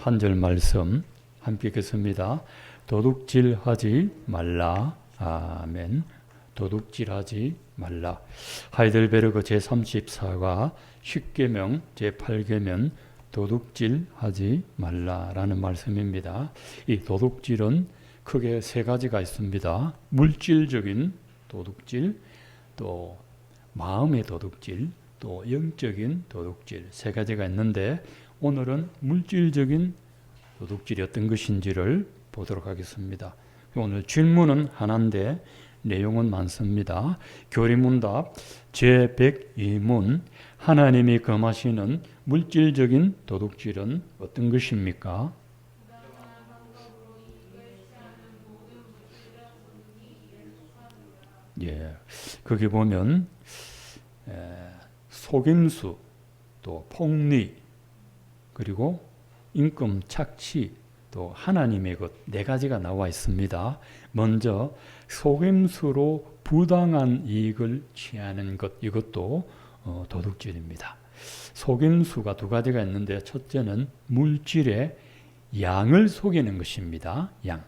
한 절 말씀 함께 읽겠습니다. 도둑질하지 말라. 아멘. 도둑질하지 말라. 하이델베르그 제34과 10계명 제8계명 도둑질하지 말라라는 말씀입니다. 이 도둑질은 크게 세 가지가 있습니다. 물질적인 도둑질, 또 마음의 도둑질, 또 영적인 도둑질, 세 가지가 있는데 오늘은 물질적인 도둑질이 어떤 것인지를 보도록 하겠습니다. 오늘 질문은 하나인데 내용은 많습니다. 교리문답 제102문, 하나님이 금하시는 물질적인 도둑질은 어떤 것입니까? 거기 보면 속임수, 또 폭리, 그리고 임금 착취, 또 하나님의 것 네 가지가 나와 있습니다. 먼저 속임수로 부당한 이익을 취하는 것, 이것도 도둑질입니다. 속임수가 두 가지가 있는데 첫째는 물질의 양을 속이는 것입니다. 양.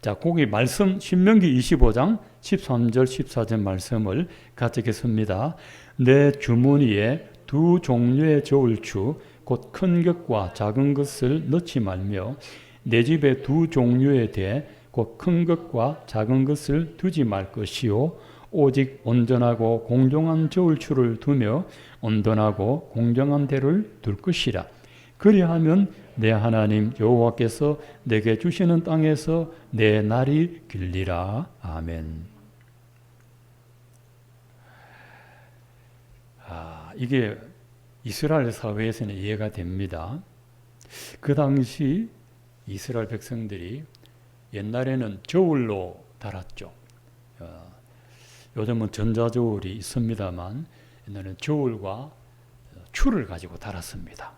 자, 거기 말씀 신명기 25장 13절 14절 말씀을 같이 읽겠습니다. 내 주머니에 두 종류의 저울추 곧 큰 것과 작은 것을 넣지 말며 내 집에 두 종류의 대 곧 큰 것과 작은 것을 두지 말 것이요 오직 온전하고 공정한 저울추를 두며 온전하고 공정한 대를 둘 것이라. 그리하면 내 하나님 여호와께서 내게 주시는 땅에서 내 날이 길리라. 아멘. 이게 이스라엘 사회에서는 이해가 됩니다. 그 당시 이스라엘 백성들이 옛날에는 저울로 달았죠. 요즘은 전자저울이 있습니다만 옛날에는 저울과 추를 가지고 달았습니다.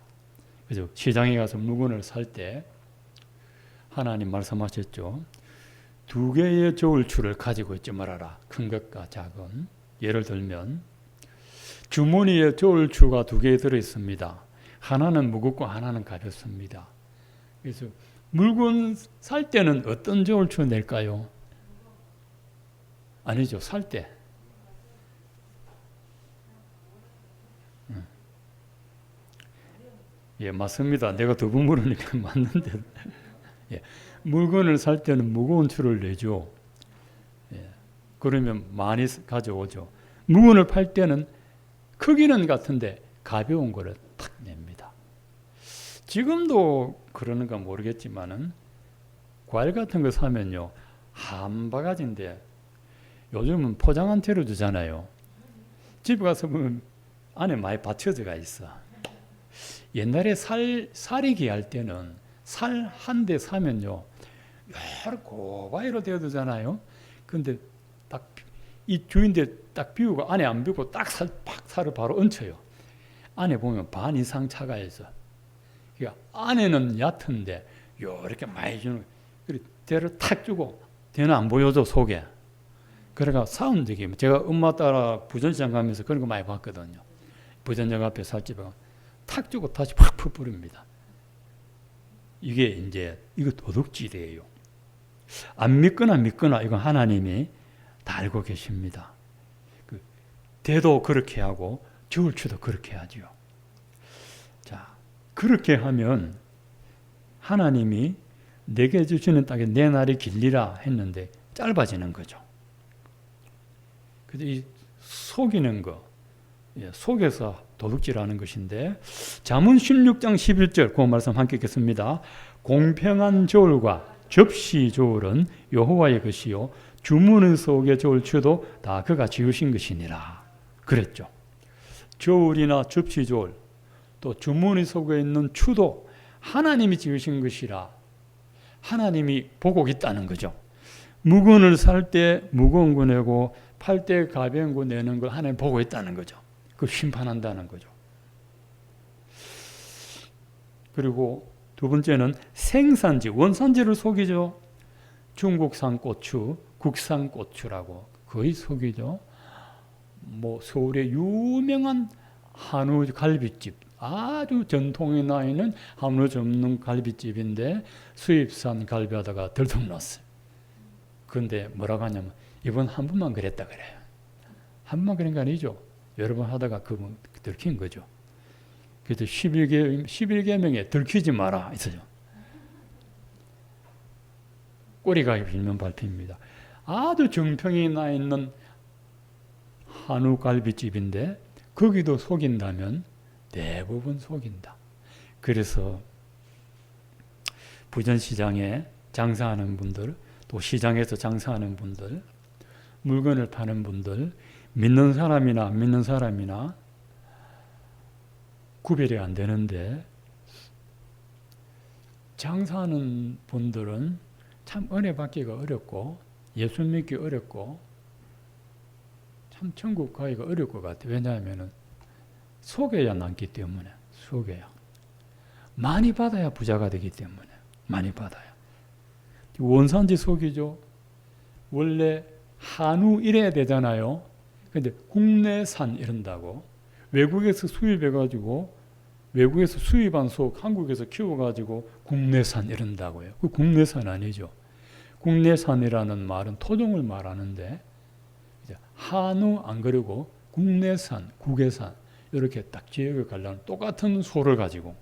그래서 시장에 가서 물건을 살 때 하나님 말씀하셨죠. 두 개의 저울추를 가지고 있지 말아라. 큰 것과 작은. 예를 들면 주머니에 저울추가 두 개 들어있습니다. 하나는 무겁고 하나는 가볍습니다. 그래서 물건 살 때는 어떤 저울추 낼까요? 아니죠. 살 때. 예, 맞습니다. 내가 두 번 물으니까 맞는데. 예, 물건을 살 때는 무거운 추를 내죠. 예, 그러면 많이 가져오죠. 물건을 팔 때는 크기는 같은데 가벼운 거를 탁 냅니다. 지금도 그러는가 모르겠지만은 과일 같은 거 사면요 한 바가지인데 요즘은 포장한 채로 주잖아요. 집에 가서 보면 안에 많이 받쳐져가 있어. 옛날에 쌀이 귀할 때는 쌀 한 대 사면요 여러 고바위로 되어두잖아요. 근데 딱 이 주인들 딱 비우고 안에 안 비우고 딱 살을 바로 얹혀요. 안에 보면 반 이상 차가 있어. 그러니까 안에는 얕은데 이렇게 많이 주는. 그리고 대를 탁 주고 대는 안 보여줘 속에. 그래가 사온 적이 제가 엄마 따라 부전시장 가면서 그런 거 많이 봤거든요. 부전장 앞에 살집에 탁 주고 다시 팍 퍼부릅니다. 이게 이제 이거 도둑질이에요. 안 믿거나 믿거나 이건 하나님이 다 알고 계십니다. 대도 그렇게 하고 저울추도 그렇게 하죠. 자, 그렇게 하면 하나님이 내게 주시는 땅에 내 날이 길리라 했는데 짧아지는 거죠. 그래서 이 속이는 거, 속에서 도둑질하는 것인데 잠언 16장 11절 그 말씀 함께 읽겠습니다. 공평한 저울과 접시 저울은 여호와의 것이요 주머니 속의 저울추도 다 그가 지으신 것이니라 그랬죠. 저울이나 접시 저울 또 주머니 속에 있는 추도 하나님이 지으신 것이라 하나님이 보고 있다는 거죠. 물건을 살 때 무거운 거 내고 팔 때 가벼운 거 내는 걸 하나님 보고 있다는 거죠. 그걸 심판한다는 거죠. 그리고 두 번째는 생산지, 원산지를 속이죠. 중국산 고추, 국산 고추라고 거의 속이죠. 뭐 서울의 유명한 한우 갈비집 아주 전통이 나 있는 아무 없는 갈비집인데 수입산 갈비하다가 들통났어요. 그런데 뭐라고 하냐면 이번 한 번만 그랬다 그래요. 한 번만 그런 거 아니죠. 여러 번 하다가 그분 들킨 거죠. 그래서 11계명에 들키지 마라 있어요. 꼬리가 길면 밟힙니다. 아주 정평이 나 있는 한우 갈비집인데 거기도 속인다면 대부분 속인다. 그래서 부전시장에 장사하는 분들, 또 시장에서 장사하는 분들, 물건을 파는 분들, 믿는 사람이나 안 믿는 사람이나 구별이 안 되는데 장사하는 분들은 참 은혜 받기가 어렵고 예수 믿기 어렵고 참 천국 가기가 어려울 것 같아요. 왜냐하면 속여야 남기 때문에. 속여야 많이 받아야 부자가 되기 때문에. 많이 받아야. 원산지 속이죠. 원래 한우 이래야 되잖아요. 근데 국내산 이런다고. 외국에서 수입해가지고 외국에서 수입한 속 한국에서 키워가지고 국내산 이런다고요. 그 국내산 아니죠. 국내산이라는 말은 토종을 말하는데 한우 안 그러고 국내산, 국외산 이렇게 딱 지역을 가려면 똑같은 소를 가지고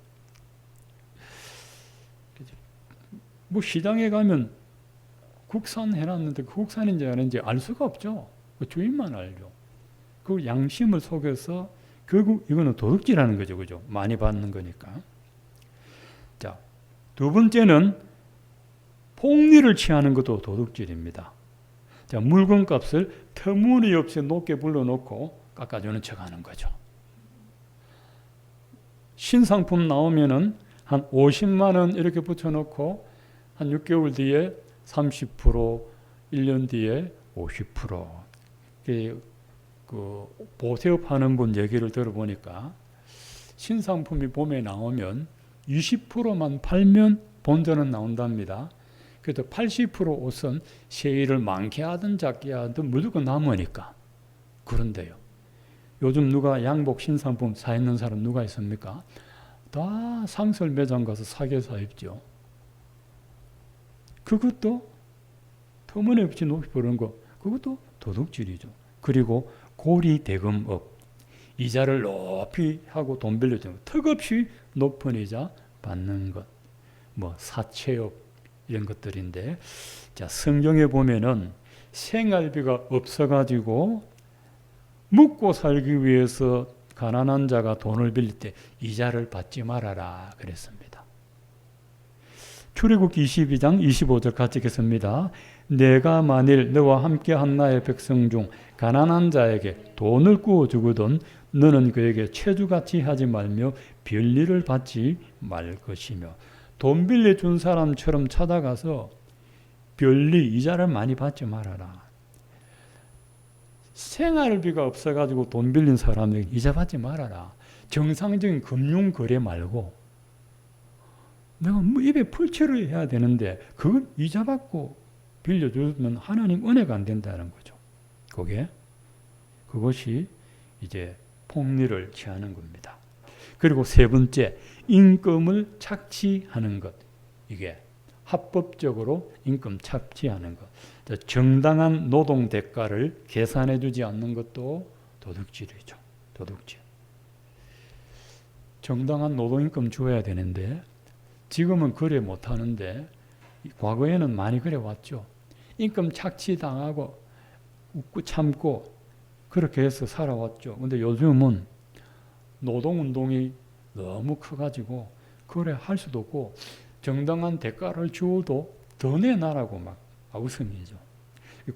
뭐 시장에 가면 국산 해놨는데 국산인지 아닌지 알 수가 없죠. 그 주인만 알죠. 그 양심을 속여서 결국 이거는 도둑질하는 거죠, 그죠? 많이 받는 거니까. 자, 두 번째는 폭리를 취하는 것도 도둑질입니다. 자, 물건값을 터무니없이 높게 불러놓고 깎아주는 척하는 거죠. 신상품 나오면은 한 50만 원 이렇게 붙여놓고 한 6개월 뒤에 30%, 1년 뒤에 50%. 그 보세업 하는 분 얘기를 들어보니까 신상품이 봄에 나오면 20%만 팔면 본전은 나온답니다. 그래도 80% 옷은 세일을 많게 하든 작게 하든 무조건 남으니까. 그런데요. 요즘 누가 양복 신상품 사 있는 사람 누가 있습니까? 다 상설 매장 가서 사게 사 입죠. 그것도 터무니없이 높이 부르는 거, 그것도 도둑질이죠. 그리고 고리대금업, 이자를 높이 하고 돈 빌려주는 것, 턱없이 높은 이자 받는 것, 뭐 사채업 이런 것들인데, 자, 성경에 보면은 생활비가 없어가지고 먹고 살기 위해서 가난한 자가 돈을 빌릴 때 이자를 받지 말아라 그랬습니다. 출애굽기 22장 25절 같이 읽겠습니다. 내가 만일 너와 함께 한 나의 백성 중 가난한 자에게 돈을 구워주거든 너는 그에게 체주같이 하지 말며 별일을 받지 말 것이며. 돈 빌려준 사람처럼 찾아가서 별리 이자를 많이 받지 말아라. 생활비가 없어가지고 돈 빌린 사람에게 이자 받지 말아라. 정상적인 금융 거래 말고 내가 뭐 입에 풀칠을 해야 되는데 그걸 이자 받고 빌려주면 하나님 은혜가 안 된다는 거죠. 그것이 이제 폭리를 취하는 겁니다. 그리고 세 번째, 임금을 착취하는 것. 이게 합법적으로 임금 착취하는 것. 정당한 노동 대가를 계산해 주지 않는 것도 도둑질이죠. 도둑질. 정당한 노동임금 줘야 되는데 지금은 그래 못하는데 과거에는 많이 그래 왔죠. 임금 착취당하고 웃고 참고 그렇게 해서 살아왔죠. 근데 요즘은 노동운동이 너무 커가지고 그래 할 수도 없고 정당한 대가를 주어도 더 내놔라고 막 아우성이죠.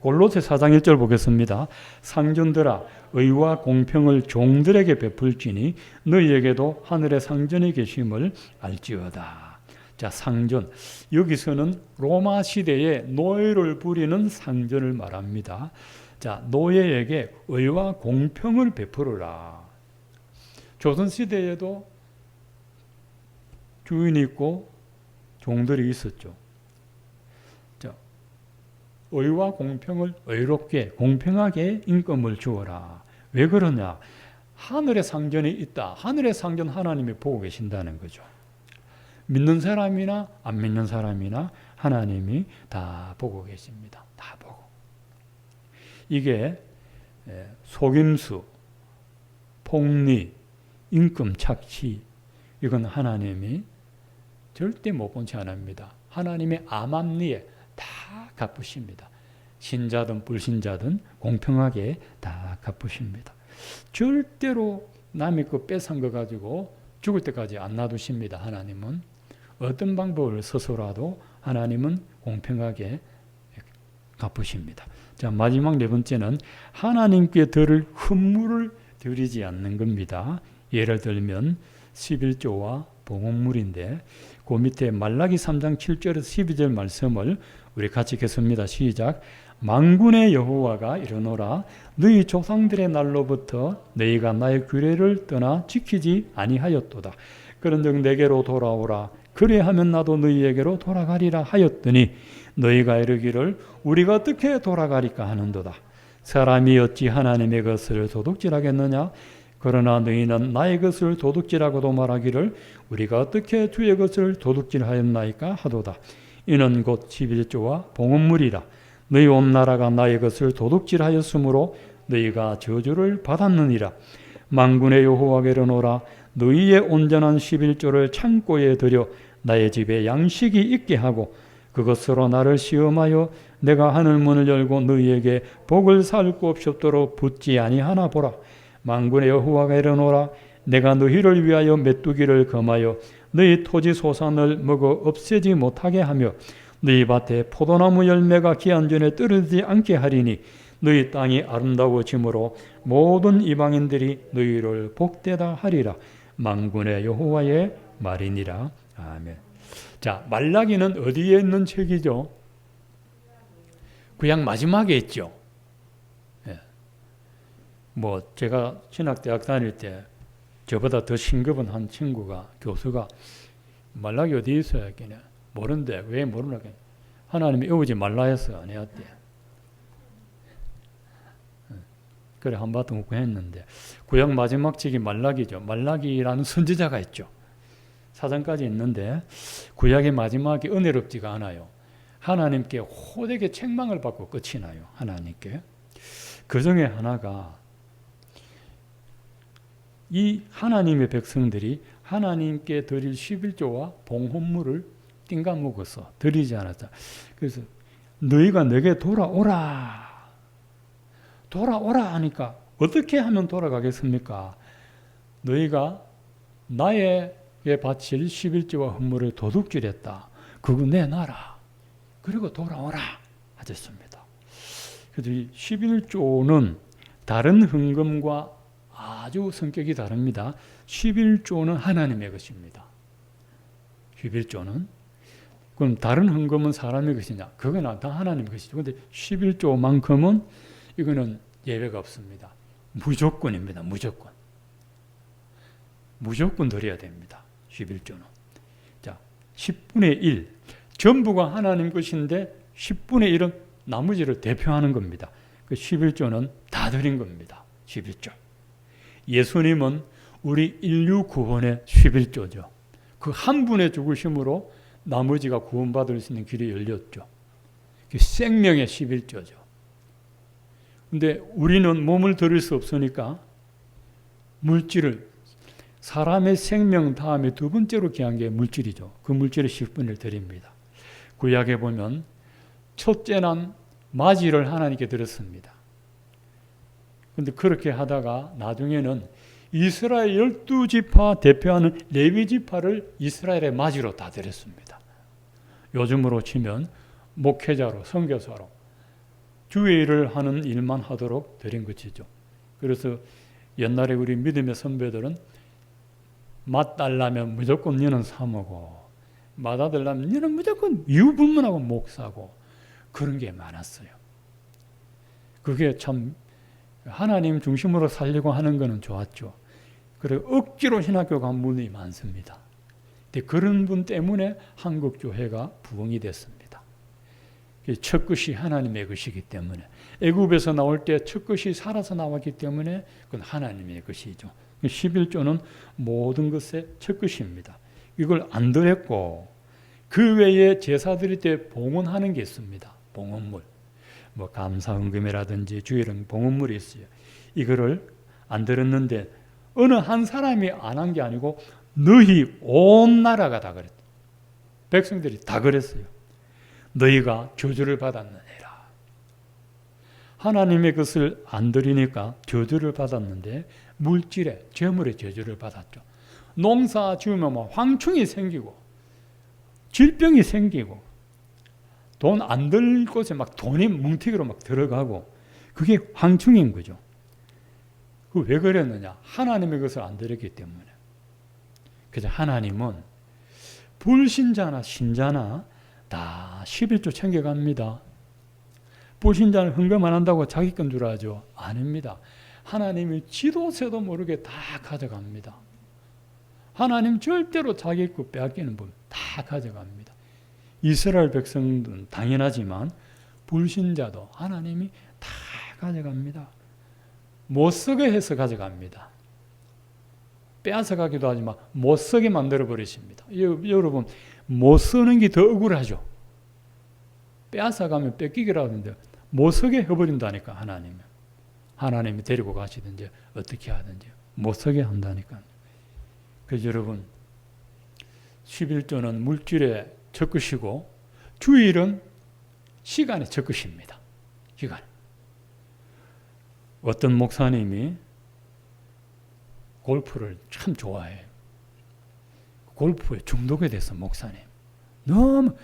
골로새 4장 1절 보겠습니다. 상전들아 의와 공평을 종들에게 베풀지니 너희에게도 하늘의 상전이 계심을 알지어다. 자, 상전. 여기서는 로마 시대에 노예를 부리는 상전을 말합니다. 자, 노예에게 의와 공평을 베풀어라. 조선시대에도 주인이 있고 종들이 있었죠. 자, 의와 공평을 의롭게 공평하게 임금을 주어라. 왜 그러냐? 하늘의 상전이 있다. 하늘의 상전 하나님이 보고 계신다는 거죠. 믿는 사람이나 안 믿는 사람이나 하나님이 다 보고 계십니다. 다 보고. 이게 속임수, 폭리, 임금 착취, 이건 하나님이 절대 못 본치 않습니다. 하나님의 암암리에 다 갚으십니다. 신자든 불신자든 공평하게 다 갚으십니다. 절대로 남의 거 뺏은 거 가지고 죽을 때까지 안 놔두십니다. 하나님은 어떤 방법을 써서라도 하나님은 공평하게 갚으십니다. 자, 마지막 네 번째는 하나님께 드릴 헌물을 드리지 않는 겁니다. 예를 들면 11조와 봉헌물인데 그 밑에 말라기 3장 7절에서 12절 말씀을 우리 같이 읽겠습니다. 시작. 만군의 여호와가 이르노라 너희 조상들의 날로부터 너희가 나의 규례를 떠나 지키지 아니하였도다. 그런즉 내게로 돌아오라. 그래하면 나도 너희에게로 돌아가리라 하였더니 너희가 이르기를 우리가 어떻게 돌아가리까 하는도다. 사람이 어찌 하나님의 것을 도둑질하겠느냐. 그러나 너희는 나의 것을 도둑질하고도 말하기를 우리가 어떻게 주의 것을 도둑질하였나이까 하도다. 이는 곧 11조와 봉헌물이라. 너희 온 나라가 나의 것을 도둑질하였으므로 너희가 저주를 받았느니라. 만군의 여호와께 이르노라 너희의 온전한 11조를 창고에 들여 나의 집에 양식이 있게 하고 그것으로 나를 시험하여 내가 하늘문을 열고 너희에게 복을 살 구 없이 없도록 붙지 아니하나 보라. 만군의 여호와가 이르노라 내가 너희를 위하여 메뚜기를 금하여 너희 토지 소산을 먹어 없애지 못하게 하며 너희 밭에 포도나무 열매가 기한 전에 떨어지지 않게 하리니 너희 땅이 아름다워짐으로 모든 이방인들이 너희를 복되다 하리라. 만군의 여호와의 말이니라. 아멘. 자, 말라기는 어디에 있는 책이죠? 구약 마지막에 있죠. 뭐 제가 신학대학 다닐 때 저보다 더 신급은 한 친구가 교수가 말라기 어디에 있어야 했겠냐 모른대. 왜 모르나? 하나님이 외우지 말라 해서 안 해왔대. 그래 한바탕 웃고 했는데 구약 마지막 책이 말라기죠. 말라기라는 선지자가 있죠. 사장까지 있는데 구약의 마지막이 은혜롭지가 않아요. 하나님께 호되게 책망을 받고 끝이 나요. 하나님께. 그 중에 하나가 이 하나님의 백성들이 하나님께 드릴 11조와 봉헌물을 띵가먹어서 드리지 않았다. 그래서 너희가 내게 돌아오라. 돌아오라 하니까 어떻게 하면 돌아가겠습니까? 너희가 나에게 바칠 11조와 헌물을 도둑질했다. 그거 내놔라. 그리고 돌아오라 하셨습니다. 그래서 이 11조는 다른 헌금과 아주 성격이 다릅니다. 11조는 하나님의 것입니다. 11조는. 그럼 다른 헌금은 사람의 것이냐? 그건 다 하나님의 것이죠. 그런데 11조만큼은 이거는 예외가 없습니다. 무조건입니다. 무조건. 무조건 드려야 됩니다. 11조는. 자, 10분의 1. 전부가 하나님 것인데 10분의 1은 나머지를 대표하는 겁니다. 그 11조는 다 드린 겁니다. 11조. 예수님은 우리 인류 구원의 11조죠. 그 한 분의 죽으심으로 나머지가 구원받을 수 있는 길이 열렸죠. 그 생명의 11조죠. 근데 우리는 몸을 드릴 수 없으니까 물질을 사람의 생명 다음에 두 번째로 귀한 게 물질이죠. 그 물질의 10분을 드립니다. 구약에 보면 첫째 난 맞이를 하나님께 드렸습니다. 그런데 그렇게 하다가 나중에는 이스라엘 12지파 대표하는 레위지파를 이스라엘의 맞이로 다 드렸습니다. 요즘으로 치면 목회자로 선교사로 주의 일을 하는 일만 하도록 드린 것이죠. 그래서 옛날에 우리 믿음의 선배들은 맛 달라면 무조건 너는 사 먹어. 맛아들라면 너는 무조건 유불문하고 목 사고 그런 게 많았어요. 그게 참 하나님 중심으로 살려고 하는 것은 좋았죠. 그리고 억지로 신학교 간 분이 많습니다. 근데 그런 분 때문에 한국교회가 부흥이 됐습니다. 첫 것이 하나님의 것이기 때문에 애굽에서 나올 때 첫 것이 살아서 나왔기 때문에 그건 하나님의 것이죠. 11조는 모든 것의 첫 것입니다. 이걸 안 드렸고 그 외에 제사 드릴 때 봉헌하는 게 있습니다. 봉헌물, 뭐 감사헌금이라든지 주일은 봉헌물이 있어요. 이거를 안 드렸는데 어느 한 사람이 안 한 게 아니고 너희 온 나라가 다 그랬다. 백성들이 다 그랬어요. 너희가 저주를 받았느니라. 하나님의 것을 안 드리니까 저주를 받았는데 물질에 재물의 저주를 받았죠. 농사 지으면 뭐 황충이 생기고 질병이 생기고 돈 안 들 곳에 막 돈이 뭉티기로 막 들어가고 그게 황충인 거죠. 그 왜 그랬느냐? 하나님의 것을 안 드렸기 때문에. 그래서 하나님은 불신자나 신자나 다 11조 챙겨갑니다. 불신자는 헌금 안 한다고 자기 건 줄 아죠? 아닙니다. 하나님이 지도새도 모르게 다 가져갑니다. 하나님 절대로 자기 것 빼앗기는 법 다 가져갑니다. 이스라엘 백성들은 당연하지만 불신자도 하나님이 다 가져갑니다. 못 쓰게 해서 가져갑니다. 빼앗아 가기도 하지만 못 쓰게 만들어 버리십니다. 여러분 못 쓰는 게 더 억울하죠. 빼앗아 가면 뺏기기라고 하는데 못 쓰게 해버린다니까 하나님이 데리고 가시든지 어떻게 하든지 못 쓰게 한다니까. 그래서 여러분 11조는 물질의 첫 것이고 주일은 시간의 첫 것입니다. 시간. 어떤 목사님이 골프를 참 좋아해요. 골프에 중독이 됐어, 목사님. 너무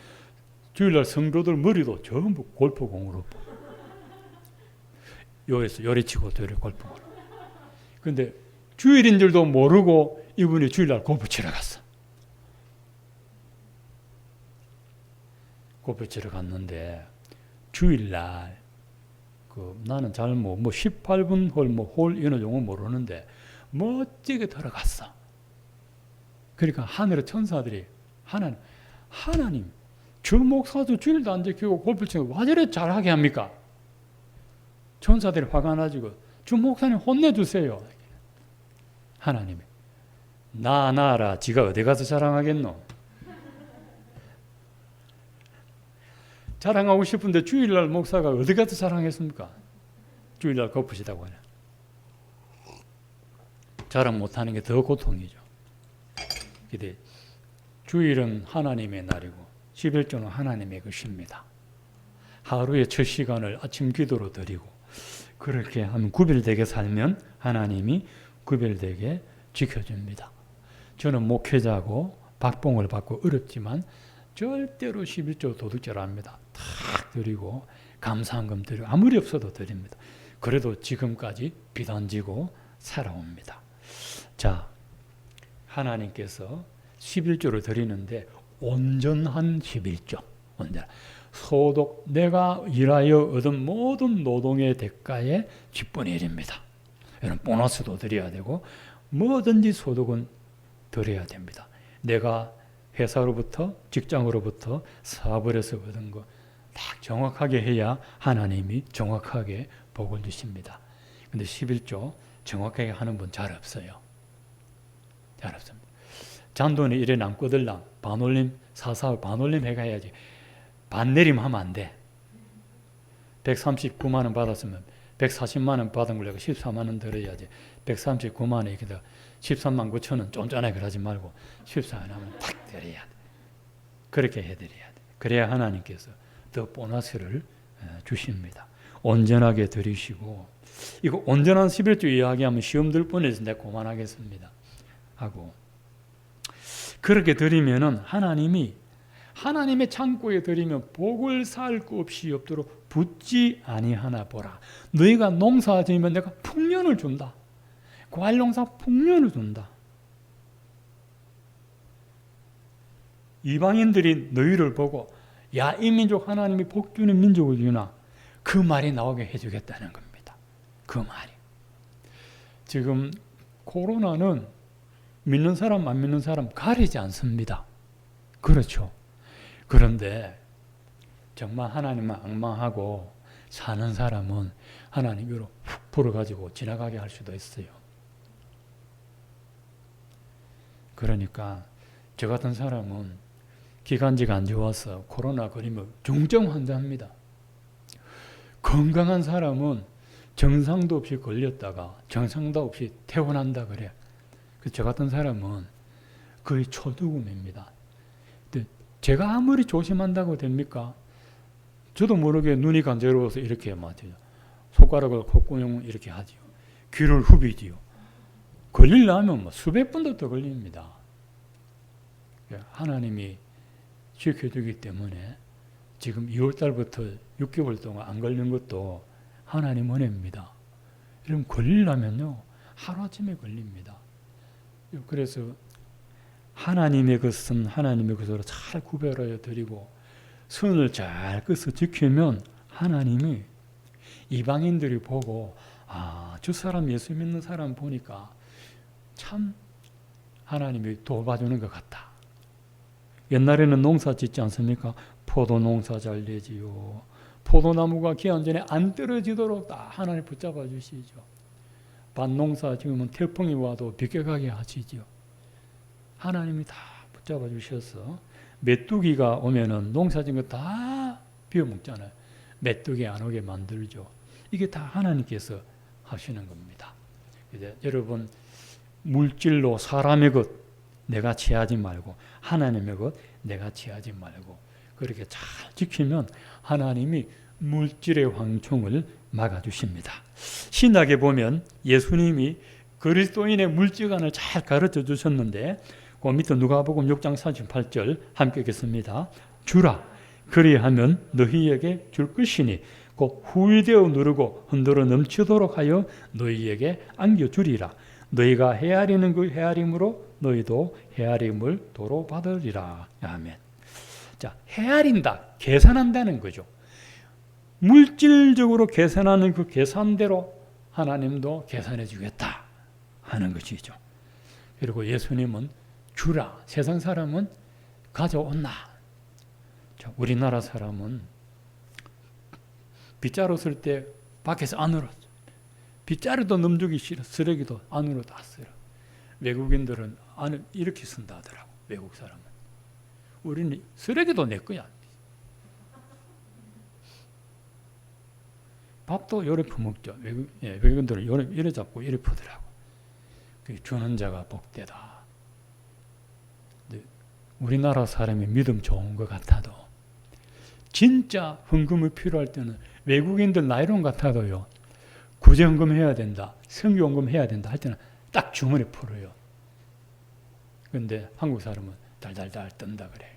주일날 성도들 머리도 전부 골프공으로 요리치고 저리 골프공으로. 근데 주일인 줄도 모르고 이분이 주일날 골프 치러 갔어. 골프 치러 갔는데 주일날 나는 잘 뭐 18분 홀 이런 용어 모르는데 멋지게 들어갔어. 그러니까 하늘의 천사들이 하나님 저 목사도 주일도 안 지키고 골프 치고 왜 저래 잘하게 합니까? 천사들이 화가 나지고 저 목사님 혼내주세요. 하나님이 나라 지가 어디 가서 자랑하겠노? 자랑하고 싶은데 주일날 목사가 어디 가서 자랑했습니까? 주일날 골프시다고 하냐. 자랑 못하는 게 더 고통이죠. 근데 주일은 하나님의 날이고 11조는 하나님의 것입니다. 하루의 첫 시간을 아침 기도로 드리고 그렇게 하면 구별되게 살면 하나님이 구별되게 지켜줍니다. 저는 목회자고 박봉을 받고 어렵지만 절대로 11조 도둑질 안 합니다. 탁 드리고 감사한금 드리고 아무리 없어도 드립니다. 그래도 지금까지 빚 안 지고 살아옵니다. 자, 하나님께서 11조를 드리는데 온전한 11조. 소득, 내가 일하여 얻은 모든 노동의 대가의 10분의 1입니다. 여러분 보너스도 드려야 되고 뭐든지 소득은 드려야 됩니다. 내가 회사로부터 직장으로부터 사업을 해서 얻은 거 딱 정확하게 해야 하나님이 정확하게 복을 주십니다. 근데 11조 정확하게 하는 분 잘 없어요. 잘 없습니다. 잔돈이 이래 남거들랑 반올림 사사월 반올림 해가야지. 반내림 하면 안 돼. 139만 원 받았으면 140만 원 받은 걸 내가 14만 원 들어야지. 139만 원이 기다 13만 9천 원 쫀쫀하게 그러지 말고 14만 원은 탁 드려야 돼. 그렇게 해드려야 돼. 그래야 하나님께서 더 보너스를 주십니다. 온전하게 드리시고 이거 온전한 11조 이야기하면 시험 들 뻔해서 내가 그만하겠습니다. 하고 그렇게 드리면은 하나님의 창고에 드리면 복을 살 것 없이 없도록 붙지 아니하나 보라. 너희가 농사 지으면 내가 풍년을 준다. 과일농사 풍년을 준다. 이방인들이 너희를 보고 야, 이 민족 하나님이 복 주는 민족을 주나 그 말이 나오게 해주겠다는 겁니다. 그 말이. 지금 코로나는 믿는 사람 안 믿는 사람 가리지 않습니다. 그렇죠. 그런데 정말 하나님만 앙망하고 사는 사람은 하나님으로 훅 불어가지고 지나가게 할 수도 있어요. 그러니까 저 같은 사람은 기관지가 안 좋아서 코로나 걸리면 중증 환자입니다. 건강한 사람은 정상도 없이 걸렸다가 정상도 없이 퇴원한다 그래. 저 같은 사람은 거의 초두금입니다. 제가 아무리 조심한다고 됩니까? 저도 모르게 눈이 간지러워서 이렇게 맞아요. 손가락을 콧구멍 이렇게 하지요. 귀를 후비지요. 걸리려면 뭐 수백 번도 더 걸립니다. 하나님이 지켜주기 때문에 지금 2월 달부터 6개월 동안 안 걸린 것도 하나님 은혜입니다. 이러면 걸리려면요 하루아침에 걸립니다. 그래서 하나님의 것은 하나님의 것으로 잘 구별하여 드리고 선을 잘 끄서 지키면 하나님이 이방인들이 보고 저 사람 예수 믿는 사람 보니까 참 하나님이 도와주는 것 같다. 옛날에는 농사 짓지 않습니까? 포도 농사 잘 되지요. 포도나무가 기한 전에 안 떨어지도록 다 하나님 붙잡아 주시죠. 밭농사 지금은 태풍이 와도 비껴가게 하시죠. 하나님이 다 붙잡아 주셔서 메뚜기가 오면은 농사 지은 거 다 비워먹잖아요. 메뚜기 안 오게 만들죠. 이게 다 하나님께서 하시는 겁니다. 이제 여러분 물질로 사람의 것 내가 취하지 말고 하나님의 것 내가 취하지 말고 그렇게 잘 지키면 하나님이 물질의 황충을 막아주십니다. 신약에 보면 예수님이 그리스도인의 물질관을 잘 가르쳐 주셨는데 그 밑에 누가복음 6장 48절 함께 읽겠습니다. 주라 그리하면 너희에게 줄 것이니 곧 후이되어 누르고 흔들어 넘치도록 하여 너희에게 안겨주리라. 너희가 헤아리는 그 헤아림으로 너희도 헤아림을 도로 받으리라. 아멘. 자, 헤아린다, 계산한다는 거죠. 물질적으로 계산하는 그 계산대로 하나님도 계산해 주겠다 하는 것이죠. 그리고 예수님은 주라, 세상 사람은 가져온나. 자, 우리나라 사람은 빗자루 쓸 때 밖에서 안으로, 빗자루도 넘주기 싫어, 쓰레기도 안으로 다 쓸어. 외국인들은 안을 이렇게 쓴다 하더라고, 외국 사람은. 우리는 쓰레기도 내 거야. 밥도 요래 퍼먹죠. 외국인들은 요래 이래 잡고 이래 퍼더라고. 주는 자가 복되다. 우리나라 사람이 믿음 좋은 것 같아도 진짜 헌금이 필요할 때는 외국인들 나이론 같아도요. 구제헌금 해야 된다. 선교헌금 해야 된다 할 때는 딱 주머니에 풀어요. 그런데 한국 사람은 달달달 뜬다 그래요.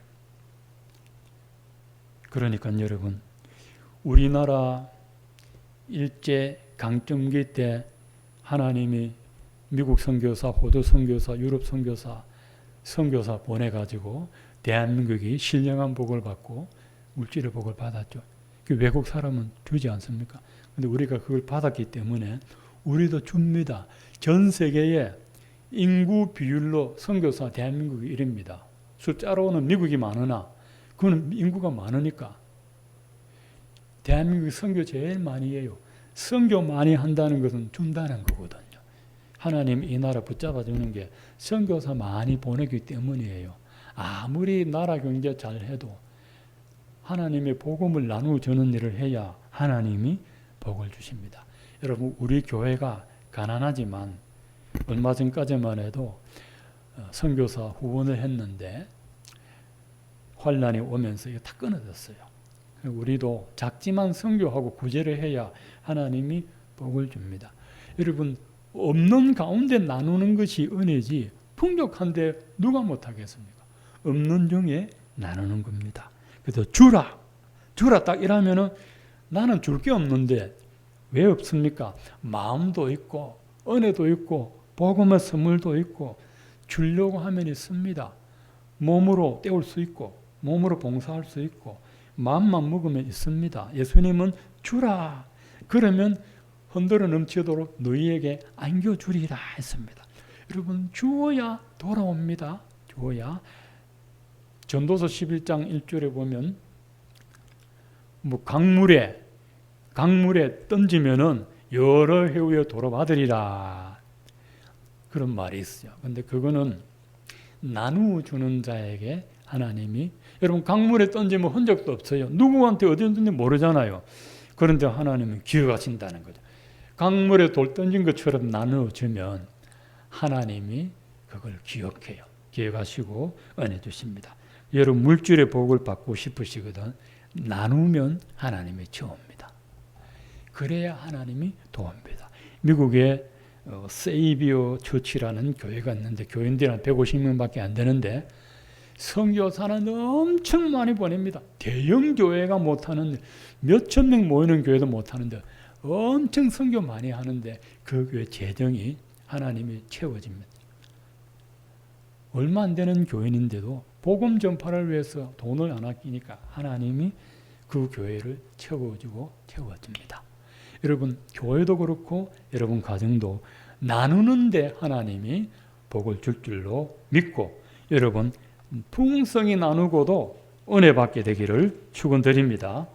그러니까 여러분 우리나라 일제 강점기 때 하나님이 미국 선교사, 호주 선교사, 유럽 선교사 보내가지고 대한민국이 신령한 복을 받고 물질의 복을 받았죠. 그 외국 사람은 주지 않습니까? 근데 우리가 그걸 받았기 때문에 우리도 줍니다. 전 세계에 인구 비율로 선교사 대한민국이 1위입니다. 숫자로는 미국이 많으나 그거는 인구가 많으니까 대한민국이 선교 제일 많이 해요. 선교 많이 한다는 것은 준다는 거거든요. 하나님 이 나라 붙잡아 주는 게 선교사 많이 보내기 때문이에요. 아무리 나라 경제 잘해도 하나님의 복음을 나누어주는 일을 해야 하나님이 복을 주십니다. 여러분 우리 교회가 가난하지만 얼마 전까지만 해도 선교사 후원을 했는데 환란이 오면서 이게 다 끊어졌어요. 우리도 작지만 선교하고 구제를 해야 하나님이 복을 줍니다. 여러분 없는 가운데 나누는 것이 은혜지 풍족한데 누가 못하겠습니까? 없는 중에 나누는 겁니다. 그래서 주라 딱 이러면은 나는 줄 게 없는데 왜 없습니까? 마음도 있고 은혜도 있고 복음의 선물도 있고 주려고 하면 있습니다. 몸으로 때울 수 있고 몸으로 봉사할 수 있고 마음만 먹으면 있습니다. 예수님은 주라 그러면 흔들어 넘치도록 너희에게 안겨주리라 했습니다. 여러분 주어야 돌아옵니다. 주어야 전도서 11장 1절에 보면 뭐 강물에 던지면은 여러 해 후에 돌아받으리라. 그런 말이 있어요. 근데 그거는 나누어주는 자에게 하나님이, 여러분 강물에 던지면 흔적도 없어요. 누구한테 어디 던진지 모르잖아요. 그런데 하나님은 기억하신다는 거죠. 강물에 돌 던진 것처럼 나누어주면 하나님이 그걸 기억해요. 기억하시고 은혜 주십니다. 여러분 물질의 복을 받고 싶으시거든 나누면 하나님이 주옵니다. 그래야 하나님이 도웁니다. 미국에 세이비어 처치라는 교회가 있는데 교인들이 한 150명밖에 안 되는데 선교사는 엄청 많이 보냅니다. 대형 교회가 못하는 몇천 명 모이는 교회도 못하는데 엄청 선교 많이 하는데 그 교회 재정이 하나님이 채워집니다. 얼마 안 되는 교인인데도 복음 전파를 위해서 돈을 안 아끼니까 하나님이 그 교회를 채워주고 채워줍니다. 여러분 교회도 그렇고 여러분 가정도 나누는데 하나님이 복을 줄 줄로 믿고 여러분 풍성히 나누고도 은혜 받게 되기를 축원드립니다.